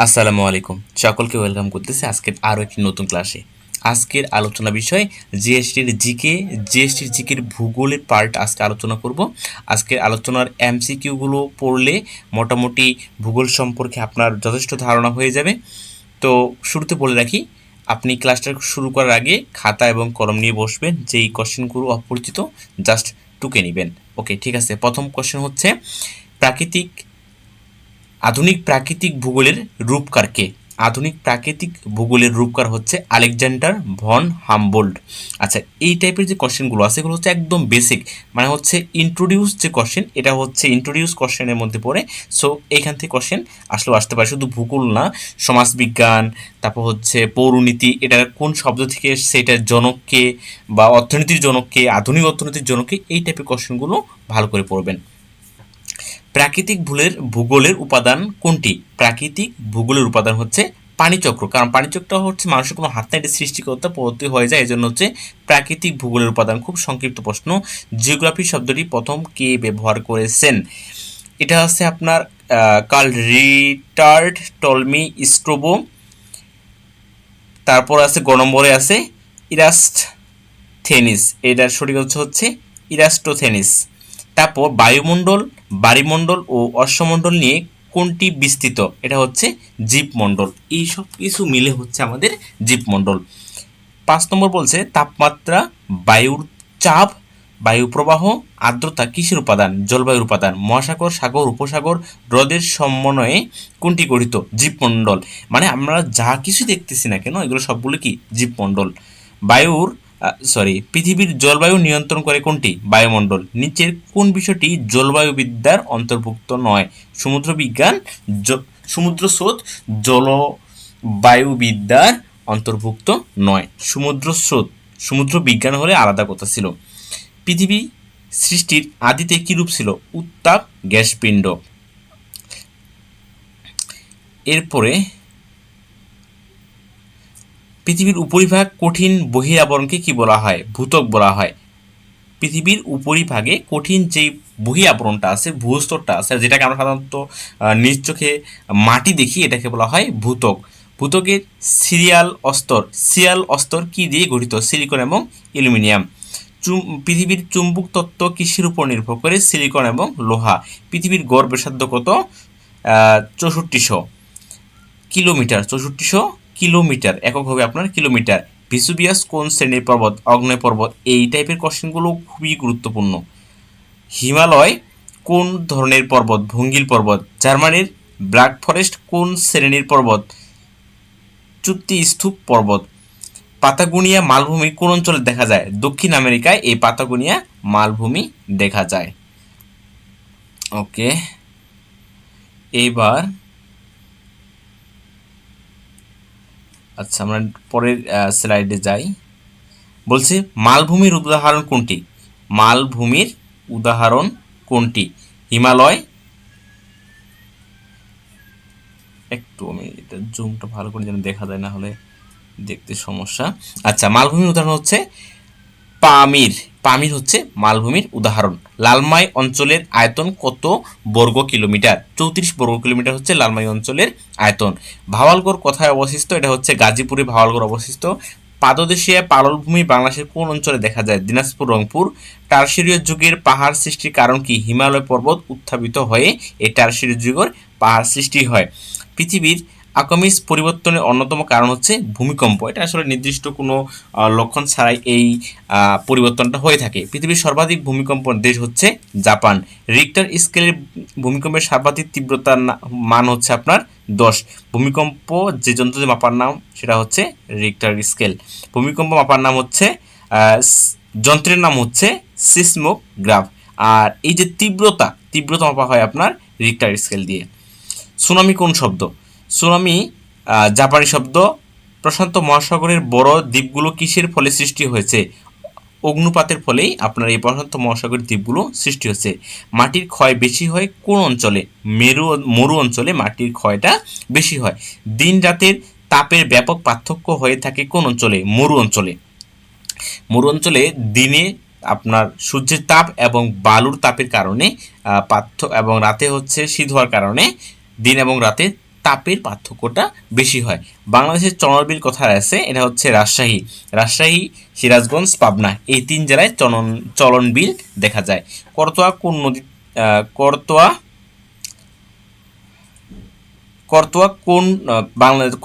আসসালামু আলাইকুম, সকলকে ওয়েলকাম করতেছি আজকের আরও একটি নতুন ক্লাসে। আজকের আলোচনা বিষয় জিএসটির ভূগোলের পার্ট আজকে আলোচনা করব। আজকের আলোচনার এমসিকিউগুলো পড়লে মোটামুটি ভূগোল সম্পর্কে আপনার যথেষ্ট ধারণা হয়ে যাবে। তো শুরুতে বলে রাখি, আপনি ক্লাসটা শুরু করার আগে খাতা এবং কলম নিয়ে বসবেন, যেই কোশ্চেনগুলো অপরিচিত জাস্ট টুকে নেবেন। ওকে, ঠিক আছে। প্রথম কোশ্চেন হচ্ছে, প্রাকৃতিক আধুনিক প্রাকৃতিক ভূগোলের রূপকার কে? আধুনিক প্রাকৃতিক ভূগোলের রূপকার হচ্ছে আলেকজান্ডার ভন হামবোল্ড। আচ্ছা, এই টাইপের যে কোশ্চেনগুলো আছে এগুলো হচ্ছে একদম বেসিক, মানে হচ্ছে ইন্ট্রোডিউস যে কোশ্চেন, এটা হচ্ছে ইন্ট্রোডিউস কোশ্চেনের মধ্যে পড়ে। সো এইখান থেকে কোশ্চেন আসলেও আসতে পারে, শুধু ভূগোল না, সমাজবিজ্ঞান, তারপর হচ্ছে পৌরনীতি, এটা কোন শব্দ থেকে এসছে, এটার জনককে, বা অর্থনীতির জনককে, আধুনিক অর্থনীতির জনককে, এই টাইপের কোশ্চেনগুলো ভালো করে পড়বেন। প্রাকৃতিক ভূগোলের উপাদান কোনটি? প্রাকৃতিক ভূগোলের উপাদান হচ্ছে পানিচক্র, কারণ পানিচক্র হচ্ছে মানুষের কোনো হাত নাই, এটা সৃষ্টিকর্তা পদ্ধতি হয়ে যায়, এই জন্য হচ্ছে প্রাকৃতিক ভূগোলের উপাদান। খুব সংক্ষিপ্ত প্রশ্ন, জিওগ্রাফি শব্দটি প্রথম কে ব্যবহার করেছেন? এটা হচ্ছে আপনার কার্ল রিটার্ড, টলমি, স্ট্রোবো। তারপর আছে গ নম্বরে আছে ইরাস্টথেনিস, এটার সঠিক হচ্ছে ইরাস্টোথেনিস। তারপর বায়ুমণ্ডল ও অশ্বমণ্ডল নিয়ে কোনটি বিস্তৃত? এটা হচ্ছে জীবমণ্ডল। এই সব কিছু মিলে হচ্ছে আমাদের জীবমণ্ডল। 5 নম্বর বলছে, তাপমাত্রা, বায়ুর চাপ, বায়ু প্রবাহ, আর্দ্রতা কিসের উপাদান? জলবায়ুর উপাদান। মহাসাগর, সাগর, উপসাগর, হ্রদের সমন্বয়ে কোনটি গঠিত? জীবমণ্ডল। মানে আমরা যা কিছু দেখতেছি না কেন, এগুলো সবগুলো কি? জীবমণ্ডল। বায়ুর পৃথিবীর জলবায়ু নিয়ন্ত্রণ করে কোনটি? বায়ুমণ্ডল। নিচের কোন বিষয়টি জলবায়ুবিদ্যার অন্তর্ভুক্ত নয়? সমুদ্র বিজ্ঞান, সমুদ্র স্রোত জলবায়ুবিদ্যার অন্তর্ভুক্ত নয়। সমুদ্র বিজ্ঞান হলে আলাদা কথা ছিল। পৃথিবী সৃষ্টির আদিতে কি রূপ ছিল? উত্তাপ গ্যাসপিণ্ড। এরপরে, পৃথিবীর উপরিভাগ কঠিন বহিরাবরণকে কি বলা হয়? ভূত্বক বলা হয়। পৃথিবীর উপরিভাগে কঠিন যে বহি আবরণটা আছে, ভূস্তরটা আছে, যেটাকে আমরা সাধারণত নিজ চোখে মাটি দেখি, এটাকে বলা হয় ভূত্বক। ভূত্বকের সিরিয়াল অস্তর কি দিয়ে গঠিত? সিলিকন এবং অ্যালুমিনিয়াম। পৃথিবীর চুম্বক তত্ত্ব কিসের উপর নির্ভর করে? সিলিকন এবং লোহা। পৃথিবীর গড় ব্যাসার্ধ কত? 6400 কিলোমিটার, একক হবে আপনার কিলোমিটার। ভিসুবিয়াস কোন শ্রেণীর পর্বত? অগ্নেয় পর্বত। এই টাইপের কোশ্চেনগুলো খুবই গুরুত্বপূর্ণ। হিমালয় কোন ধরনের পর্বত? ভঙ্গিল পর্বত। জার্মানির ব্ল্যাক ফরেস্ট কোন শ্রেণীর পর্বত? চুক্তি স্তূপ পর্বত। পাতাগোনিয়া মালভূমি কোন অঞ্চলে দেখা যায়? দক্ষিণ আমেরিকায় এই পাতাগোনিয়া মালভূমি দেখা যায়। ওকে, এইবার আচ্ছা আমরা পরের স্লাইডে যাই। বলছি, মালভূমির উদাহরণ কোনটি? মালভূমির উদাহরণ কোনটি? হিমালয়। একটু আমি এটা জুমটা ভালো করে যেন দেখা যায়, না হলে দেখতে সমস্যা। আচ্ছা, মালভূমির উদাহরণ হচ্ছে পামির। পামির হচ্ছে মালভূমির উদাহরণ। লালমাই অঞ্চলের আয়তন কত বর্গ কিলোমিটার? 34 বর্গ কিলোমিটার হচ্ছে লালমাই অঞ্চলের আয়তন। ভাওয়ালগড় কোথায় অবস্থিত? এটা হচ্ছে গাজীপুরে ভাওয়ালগড় অবস্থিত। পাদদেশীয় পাললভূমি বাংলাদেশের কোন অঞ্চলে দেখা যায়? দিনাজপুর, রংপুর। টারশিরীয় যুগের পাহাড় সৃষ্টির কারণ কি? হিমালয় পর্বত উত্থাপিত হয়ে এই টারশিরীয় যুগের পাহাড় সৃষ্টি হয়। পৃথিবীর আকমিক পরিবর্তনের অন্যতম কারণ হচ্ছে ভূমিকম্প। এটা আসলে নির্দিষ্ট কোনো লক্ষণ ছাড়াই এই পরিবর্তনটা হয়ে থাকে। পৃথিবীর সর্বাধিক ভূমিকম্প দেশ হচ্ছে জাপান। রিক্টার স্কেলের ভূমিকম্পের সর্বাধিক তীব্রতার মান হচ্ছে আপনার 10। ভূমিকম্প যে যন্ত্র মাপার নাম সেটা হচ্ছে রিক্টার স্কেল। ভূমিকম্প মাপার নাম হচ্ছে যন্ত্রের নাম হচ্ছে সিসমোগ্রাফ। আর এই যে তীব্রতা মাপা হয় আপনার রিক্টার স্কেল দিয়ে। সুনামি কোন শব্দ? সুনামি জাপানি শব্দ। প্রশান্ত মহাসাগরের বড় দ্বীপগুলো কিসের ফলে সৃষ্টি হয়েছে? অগ্নুপাতের ফলেই আপনার এই প্রশান্ত মহাসাগরের দ্বীপগুলো সৃষ্টি হচ্ছে। মাটির ক্ষয় বেশি হয় কোন অঞ্চলে? মরু অঞ্চলে মাটির ক্ষয়টা বেশি হয়। দিন রাতের তাপের ব্যাপক পার্থক্য হয়ে থাকে কোন অঞ্চলে? মরু অঞ্চলে। মরু অঞ্চলে দিনে আপনার সূর্যের তাপ এবং বালুর তাপের কারণে এবং রাতে হচ্ছে শীত হওয়ার কারণে দিন এবং রাতে তাপের পার্থক্যটা বেশি হয়। বাংলাদেশের চলনবিল কোথায় আছে? এটা হচ্ছে রাজশাহী, সিরাজগঞ্জ, পাবনা, এই 3 জেলায় চলনবিল দেখা যায়। করতোয়া কোন নদী করতোয়া করতোয়া কোন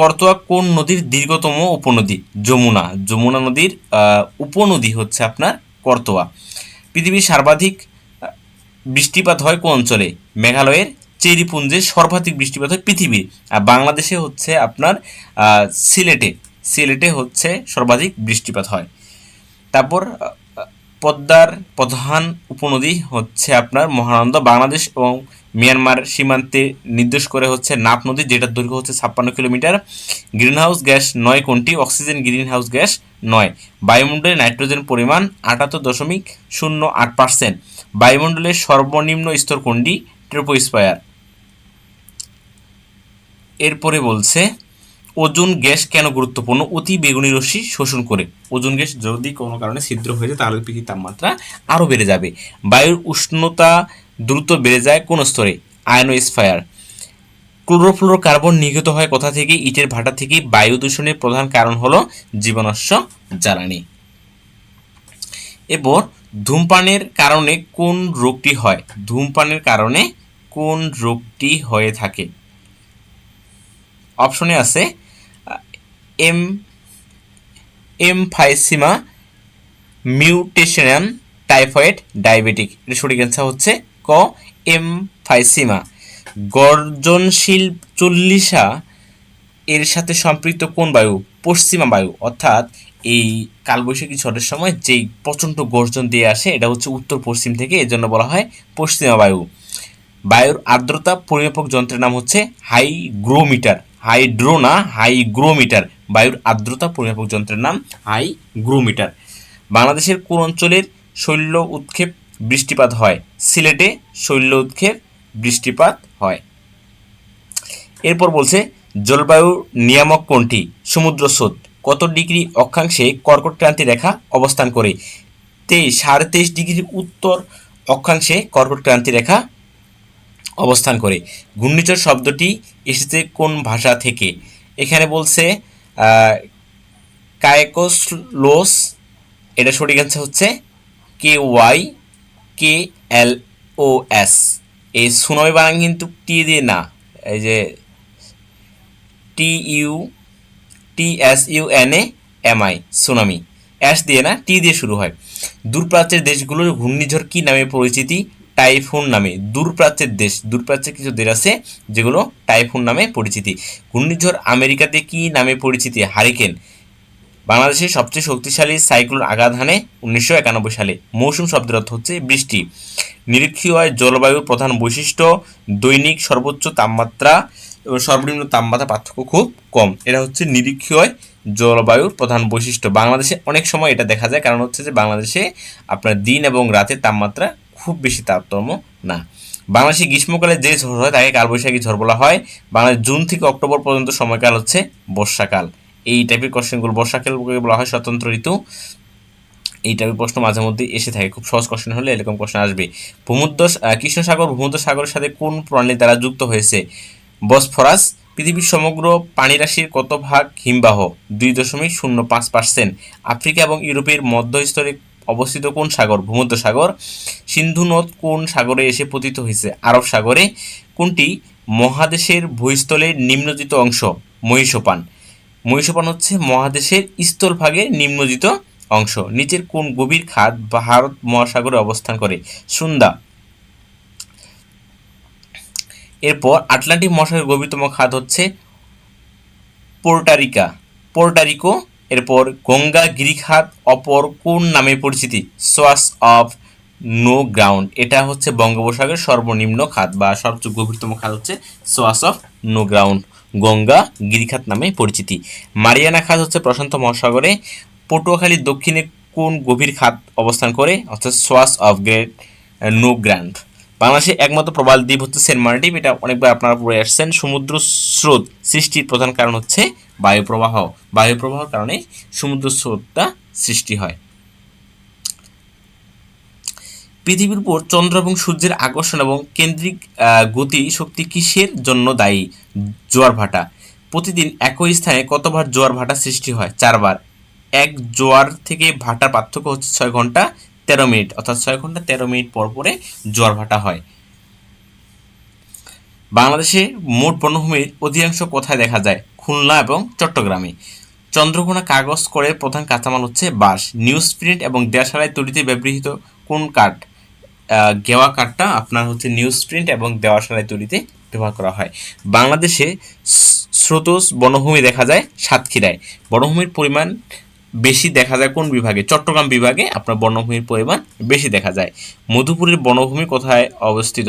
করতোয়া কোন নদীর দীর্ঘতম উপনদী? যমুনা নদীর উপনদী হচ্ছে আপনার করতোয়া। পৃথিবীর সর্বাধিক বৃষ্টিপাত হয় কোন অঞ্চলে? মেঘালয়ের চেরিপুঞ্জে সর্বাধিক বৃষ্টিপাত হয় পৃথিবীর। আর বাংলাদেশে হচ্ছে আপনার সিলেটে হচ্ছে সর্বাধিক বৃষ্টিপাত হয়। তারপর পদ্মার প্রধান উপনদী হচ্ছে আপনার মহানন্দা। বাংলাদেশ এবং মিয়ানমার সীমান্তে নির্দেশ করে হচ্ছে নাফ নদী, যেটার দৈর্ঘ্য হচ্ছে 56 কিলোমিটার। গ্রিনহাউস গ্যাস 9 কোনটি? Oxygen greenhouse gas 9। বায়ুমণ্ডলে নাইট্রোজেন পরিমাণ 78.08%। বায়ুমণ্ডলের সর্বনিম্ন স্তর কোনটি? ট্রপোস্ফিয়ার। এরপরে বলছে ওজোন গ্যাস কেন গুরুত্বপূর্ণ? অতি বেগুনি রশ্মি শোষণ করে। ওজোন গ্যাস যদি কোনো কারণে ছিদ্র হয়ে যায় তাহলে পৃথিবীর তাপমাত্রা আরও বেড়ে যাবে। বায়ুর উষ্ণতা দ্রুত বেড়ে যায় কোন স্তরে? আয়নোস্ফিয়ার। ক্লোরোফ্লোরোকার্বন নির্গত হয় কোথা থেকে? ইটের ভাটা থেকে। বায়ু দূষণের প্রধান কারণ হলো জীবাশ্ম জ্বালানি। এরপর ধূমপানের কারণে কোন রোগটি হয়? ধূমপানের কারণে কোন রোগটি হয়ে থাকে? অপশনে আছে এমফাইসিমা, মিউটেশন, টাইফয়েড, ডায়াবেটিক। এর সঠিক অ্যান্সার হচ্ছে ক, এমফাইসিমা। গর্জনশীল চল্লিশা এর সাথে সম্পৃক্ত কোন বায়ু? পশ্চিমা বায়ু। অর্থাৎ এই কালবৈশাখী ঝড়ের সময় যেই প্রচণ্ড গর্জন দিয়ে আসে এটা হচ্ছে উত্তর পশ্চিম থেকে, এর জন্য বলা হয় পশ্চিমা বায়ু। বায়ুর আর্দ্রতা পরিমাপক যন্ত্রের নাম হচ্ছে হাইগ্রোমিটার। হাইগ্রোমিটার। বায়ুর আর্দ্রতা পরিমাপক যন্ত্রের নাম হাইগ্রোমিটার। বাংলাদেশের কোন অঞ্চলের শৈল উৎক্ষেপ বৃষ্টিপাত হয়? সিলেটে শৈল উৎক্ষেপ বৃষ্টিপাত হয়। এরপর বলছে জলবায়ু নিয়ামক কোনটি? সমুদ্র স্রোত। কত ডিগ্রি অক্ষাংশে কর্কট ক্রান্তি রেখা অবস্থান করে? 23.5 ডিগ্রি উত্তর অক্ষাংশে কর্কট ক্রান্তি রেখা অবস্থান করে। ঘূর্ণিঝড় শব্দটি এসেছে কোন ভাষা থেকে? এখানে বলছে কায়কোসলোস। এটা সঠিক অ্যান্সার হচ্ছে KYKLOS। এই সুনামি বানান কিন্তু টি দিয়ে না, এই যে TUTSUNAMI সুনামি, অ্যাশ দিয়ে না, টি দিয়ে শুরু হয়। দূরপ্রাচ্যের দেশগুলোর ঘূর্ণিঝড় কি নামে পরিচিতি? টাইফুন নামে। দূরপ্রাচ্যের কিছু দেশ আছে যেগুলো টাইফুন নামে পরিচিতি। ঘূর্ণিঝড় আমেরিকাতে কি নামে পরিচিতি? হারিকেন। বাংলাদেশের সবচেয়ে শক্তিশালী সাইক্লোন আঘাত হানে 1991 সালে। মৌসুম শব্দের অর্থ হচ্ছে বৃষ্টি। নিরক্ষীয় জলবায়ুর প্রধান বৈশিষ্ট্য দৈনিক সর্বোচ্চ তাপমাত্রা এবং সর্বনিম্ন তাপমাত্রা পার্থক্য খুব কম। এটা হচ্ছে নিরক্ষীয় জলবায়ুর প্রধান বৈশিষ্ট্য। বাংলাদেশে অনেক সময় এটা দেখা যায়, কারণ হচ্ছে যে বাংলাদেশে আপনার দিন এবং রাতের তাপমাত্রা খুব বেশি তারতম্য না। বাংলাদেশে গ্রীষ্মকালে যে ঝড় হয় তাকে কালবৈশাখী ঝড় বলা হয়। বাংলাদেশ জুন থেকে অক্টোবর পর্যন্ত সময়কাল হচ্ছে বর্ষাকাল। এই টাইপের কোশ্চেনগুলো, বর্ষাকালকে বলা হয় স্বতন্ত্র ঋতু। এই টাইপের প্রশ্ন মাঝে মধ্যে এসে থাকে, খুব সহজ কোশ্চেন হলে এরকম কোশ্চেন আসবে। কৃষ্ণ সাগর ভূমধ্য সাগরের সাথে কোন প্রণালী দ্বারা যুক্ত হয়েছে? বসফরাস। পৃথিবীর সমগ্র পানিরাশির কত ভাগ হিমবাহ? 2.05%। আফ্রিকা এবং ইউরোপের মধ্যস্থলে অবস্থিত কোন সাগর? ভূমধ্য সাগর। সিন্ধু নদ কোন সাগরে এসে পতিত হয়েছে? আরব সাগরে। কোনটি মহাদেশের ভূস্থলের নিম্নজিত অংশ? মহীসোপান হচ্ছে মহাদেশের স্থলভাগের নিম্নজিত অংশ। নিচের কোন গভীর খাত ভারত মহাসাগরে অবস্থান করে? সুন্দা। এরপর আটলান্টিক মহাসাগরের গভীরতম খাত হচ্ছে পোর্টারিকো। এরপর গঙ্গা গিরিখাত অপর কোন নামে পরিচিতি? সোয়াস অফ নো গ্রাউন্ড। এটা হচ্ছে বঙ্গোপসাগরের সর্বনিম্ন খাত বা সবচেয়ে গভীরতম খাত হচ্ছে সোয়াস অফ নো গ্রাউন্ড, গঙ্গা গিরিখাত নামে পরিচিতি। মারিয়ানা খাত হচ্ছে প্রশান্ত মহাসাগরে। পটুয়াখালীর দক্ষিণে কোন গভীর খাত অবস্থান করে? অর্থাৎ সোয়াস অফ গ্রেট নো গ্রাউন্ড। বাংলাদেশের একমাত্র প্রবাল দ্বীপ হচ্ছে সেন্ট মার্টিন। এটা অনেকবার আপনারা পড়ে আসছেন। সমুদ্র স্রোত সৃষ্টির প্রধান কারণ হচ্ছে বায়ুপ্রবাহর কারণে সমুদ্র স্রোতটা সৃষ্টি হয়। পৃথিবীর উপর চন্দ্র এবং সূর্যের আকর্ষণ এবং কেন্দ্রিক গতি শক্তি কিসের জন্য দায়ী? জোয়ার ভাটা। প্রতিদিন একই স্থানে কতবার জোয়ার ভাটা সৃষ্টি হয়? 4 বার। এক জোয়ার থেকে ভাটার পার্থক্য হচ্ছে 6 ঘন্টা 13 মিনিট, অর্থাৎ 6 ঘন্টা 13 মিনিট পর পরে জোয়ার ভাটা হয়। বাংলাদেশে মোট বনভূমির অধিকাংশ কোথায় দেখা যায়? খুলনা এবং চট্টগ্রামে। চন্দ্রকোনা কাগজ কলের প্রধান কাঁচামাল হচ্ছে বাঁশ। নিউজ প্রিন্ট এবং দেশালাই তৈরিতে ব্যবহৃত কোন কাঠ? গেওয়া কাঠটা আপনার হচ্ছে নিউজ প্রিন্ট এবং দেওয়াশালাই তৈরিতে ব্যবহার করা হয়। বাংলাদেশে স্রোতস বনভূমি দেখা যায় সাতক্ষীরায়। বনভূমির পরিমাণ বেশি দেখা যায় কোন বিভাগে? চট্টগ্রাম বিভাগে আপনার বনভূমির পরিমাণ বেশি দেখা যায়। মধুপুরের বনভূমি কোথায় অবস্থিত?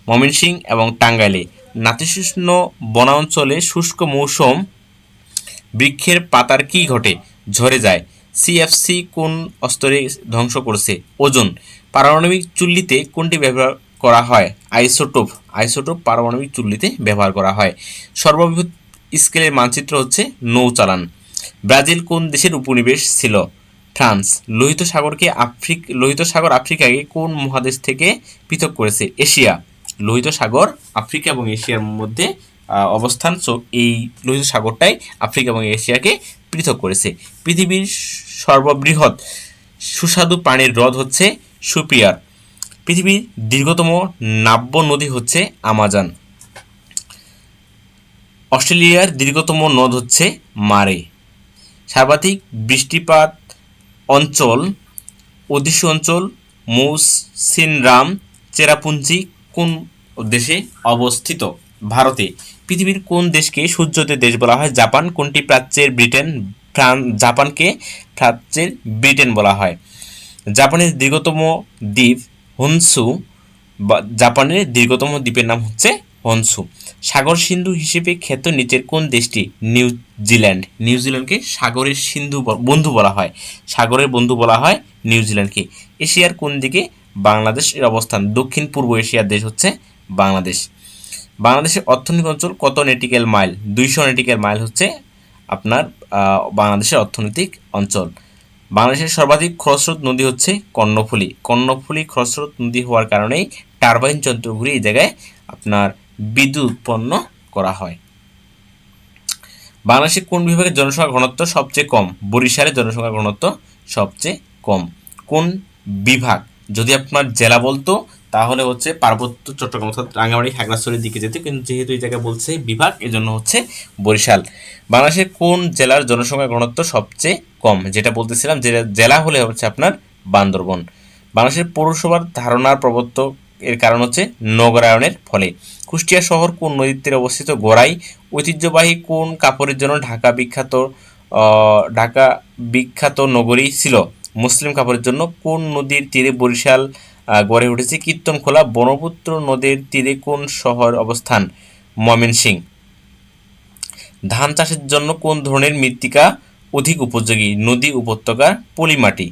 ময়মনসিংহ এবং টাঙ্গাইলে। নাতিশীতোষ্ণ বনাঞ্চলে শুষ্ক মৌসুম বৃক্ষের পাতার কি ঘটে? ঝরে যায়। সিএফসি কোন স্তরে ধ্বংস করছে? ওজোন। পারমাণবিক চুল্লিতে কোনটি ব্যবহার করা হয়? আইসোটোপ। আইসোটোপ পারমাণবিক চুল্লিতে ব্যবহার করা হয়। সর্ববৃহৎ স্কেলের মানচিত্র হচ্ছে নৌচালান। ব্রাজিল কোন দেশের উপনিবেশ ছিল? ফ্রান্স। লোহিত সাগর আফ্রিকাকে কোন মহাদেশ থেকে পৃথক করেছে? এশিয়া। লোহিত সাগর আফ্রিকা এবং এশিয়ার মধ্যে অবস্থান, সো এই লোহিত সাগরটাই আফ্রিকা এবং এশিয়াকে পৃথক করেছে। পৃথিবীর সর্ববৃহৎ সুস্বাদু পানির হ্রদ হচ্ছে সুপিয়ার। পৃথিবীর দীর্ঘতম নাব্য নদী হচ্ছে আমাজন। অস্ট্রেলিয়ার দীর্ঘতম নদ হচ্ছে মারে। সর্বাধিক বৃষ্টিপাত অঞ্চল ওদিশি অঞ্চল মৌসিনরাম চেরাপুঞ্জি কোন দেশে অবস্থিত? ভারতে। পৃথিবীর কোন দেশকে সূর্যোদয়ের দেশ বলা হয়? জাপান। কোনটি প্রাচ্যের ব্রিটেন? জাপানকে প্রাচ্যের ব্রিটেন বলা হয়। জাপানের দীর্ঘতম দ্বীপ হনসু, জাপানের দীর্ঘতম দ্বীপের নাম হচ্ছে হনসু। সাগর সিন্ধু হিসেবে খ্যাত নিচের কোন দেশটি? নিউজিল্যান্ড। নিউজিল্যান্ডকে সাগরের সিন্ধু বন্ধু বলা হয়। সাগরের বন্ধু বলা হয় নিউজিল্যান্ডকে। এশিয়ার কোন দিকে বাংলাদেশের অবস্থান? দক্ষিণ পূর্ব এশিয়ার দেশ হচ্ছে বাংলাদেশ। বাংলাদেশের অর্থনৈতিক অঞ্চল কত নেটিক্যাল মাইল? 200 নেটিক্যাল মাইল হচ্ছে আপনার বাংলাদেশের অর্থনৈতিক অঞ্চল। বাংলাদেশের সর্বাধিক খরস্রোত নদী হচ্ছে কর্ণফুলী। কর্ণফুলী খরস্রোত নদী হওয়ার কারণেই টারবাইন যন্ত্র ঘুরে এই জায়গায় আপনার বিদ্যুৎ উৎপন্ন করা হয়। বাংলাদেশের কোন বিভাগের জনসংখ্যা ঘনত্ব সবচেয়ে কম? বরিশালের জনসংখ্যা ঘনত্ব সবচেয়ে কম। কোন বিভাগ? যদি আপনার জেলা বলতো তাহলে হচ্ছে পার্বত্য চট্টগ্রাম অর্থাৎ রাঙ্গামাটি খাগড়াছড়ির দিকে যেতে, কিন্তু যেহেতু এই জায়গায় বলছে বিভাগ, এজন্য হচ্ছে বরিশাল। বাংলাদেশের কোন জেলার জনসংখ্যা ঘনত্ব সবচেয়ে কম? যেটা বলতেছিলাম, যে জেলা হলে হচ্ছে আপনার বান্দরবন। বাংলাদেশের পৌরসভার ধারণার প্রবর্তক এর কারণ হচ্ছে নগরায়নের ফলে। কুষ্টিয়া শহর কোন নদীর তীরে অবস্থিত? গোড়াই। ঐতিহ্যবাহী কোন কাপড়ের জন্য ঢাকা বিখ্যাত নগরী ছিল? মুসলিম কাপড়ের জন্য। কোন নদীর তীরে বরিশাল গড়ে উঠেছে? কীর্তনখোলা। ব্রহ্মপুত্র নদীর তীরে কোন শহর অবস্থান? ময়মনসিংহ। ধান চাষের জন্য কোন ধরনের মৃত্তিকা অধিক উপযোগী? নদী উপত্যকার পলি মাটি।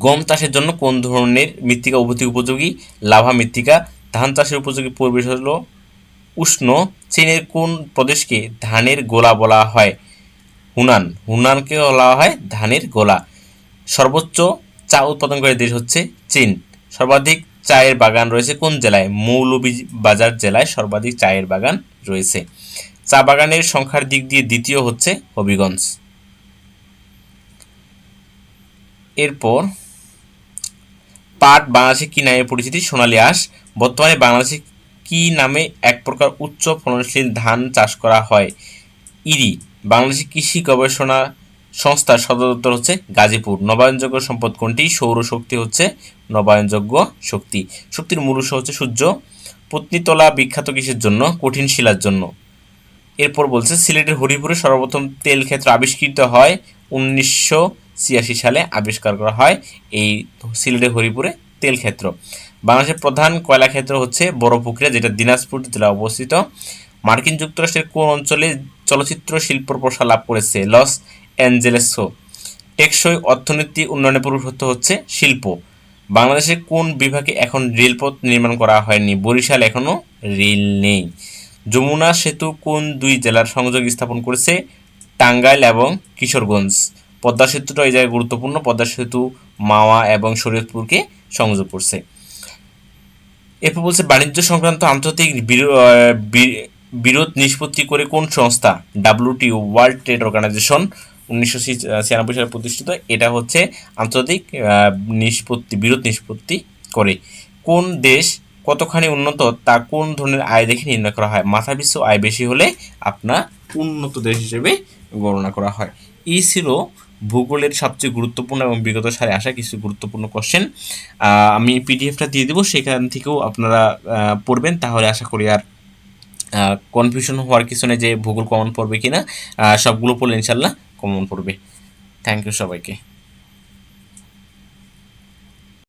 গম চাষের জন্য কোন ধরনের মৃত্তিকা অধিক উপযোগী? লাভা মৃত্তিকা। ধান চাষের উপযোগী পরিবেশ হল উষ্ণ। চীনের কোন প্রদেশকে ধানের গোলা বলা হয়? হুনান। হুনানকে বলা হয় ধানের গোলা। সর্বোচ্চ চা উৎপাদনকারী দেশ হচ্ছে চীন। সর্বাধিক চায়ের বাগান রয়েছে কোন জেলায়? মৌলভীবাজার জেলায় সর্বাধিক চায়ের বাগান রয়েছে। চা বাগানের সংখ্যার দিক দিয়ে দ্বিতীয় হচ্ছে হবিগঞ্জ। এরপর পাট বাংলাদেশে কি নামে পরিচিতি? সোনালী আঁশ। বর্তমানে বাংলাদেশে কি নামে এক প্রকার উচ্চ ফলনশীল ধান চাষ করা হয়? ইরি। বাংলাদেশ কৃষি গবেষণা সংস্থার সদর দপ্তর হচ্ছে গাজীপুর। নবায়নযোগ্য সম্পদ কোনটি? সৌরশক্তি হচ্ছে নবায়নযোগ্য শক্তি। শক্তির মূল উৎস হচ্ছে সূর্য। পত্নীতলা বিখ্যাত কিসের জন্য? কঠিন শিলার জন্য। এরপর বলছে সিলেটের হরিপুরে সর্বপ্রথম তেল ক্ষেত্র আবিষ্কৃত হয় 1986 সালে আবিষ্কার করা হয় এই সিলেটের হরিপুরে তেল ক্ষেত্র। বাংলাদেশের প্রধান কয়লা ক্ষেত্র হচ্ছে বড়পুকুরিয়া, যেটা দিনাজপুর জেলায় অবস্থিত। মার্কিন যুক্তরাষ্ট্রের কোন অঞ্চলে চলচ্চিত্র শিল্প প্রসার লাভ করেছে? লস অ্যাঞ্জেলেসো। টেকসই অর্থনীতি উন্নয়নের পুরুষত্ব হচ্ছে শিল্প। বাংলাদেশের কোন বিভাগে এখন রেলপথ নির্মাণ করা হয়নি? বরিশাল এখনও রেল নেই। যমুনা সেতু কোন দুই জেলার সংযোগ স্থাপন করেছে? টাঙ্গাইল এবং কিশোরগঞ্জ। পদ্মা সেতুটা এই জায়গায় গুরুত্বপূর্ণ, পদ্মা সেতু মাওয়া এবং শরীয়তপুরকে সংযোগ করছে। এরপর বলছে বাণিজ্য সংক্রান্ত আন্তর্জাতিক বিরোধ নিষ্পত্তি করে কোন সংস্থা? WTO, ওয়ার্ল্ড ট্রেড অর্গানাইজেশন, 1996 সালে প্রতিষ্ঠিত। এটা হচ্ছে আন্তর্জাতিক বিরোধ নিষ্পত্তি করে। কোন দেশ কতখানি উন্নত তা কোন ধরনের আয় দেখে নির্ণয় করা হয়? মাথাপিছু আয় বেশি হলে আপনার উন্নত দেশ হিসেবে গণনা করা হয়। এই ছিল ভূগোলের সবচেয়ে গুরুত্বপূর্ণ এবং বিগত সালে আসা কিছু গুরুত্বপূর্ণ কোশ্চেন। আমি পিডিএফটা দিয়ে দেবো, সেখান থেকেও আপনারা পড়বেন, তাহলে আশা করি আর কনফিউশন হওয়ার কিছু নেই যে ভূগোল কমন পড়বে কিনা। সবগুলো পড়লে ইনশাল্লাহ কমন পড়বে। থ্যাংক ইউ সবাইকে।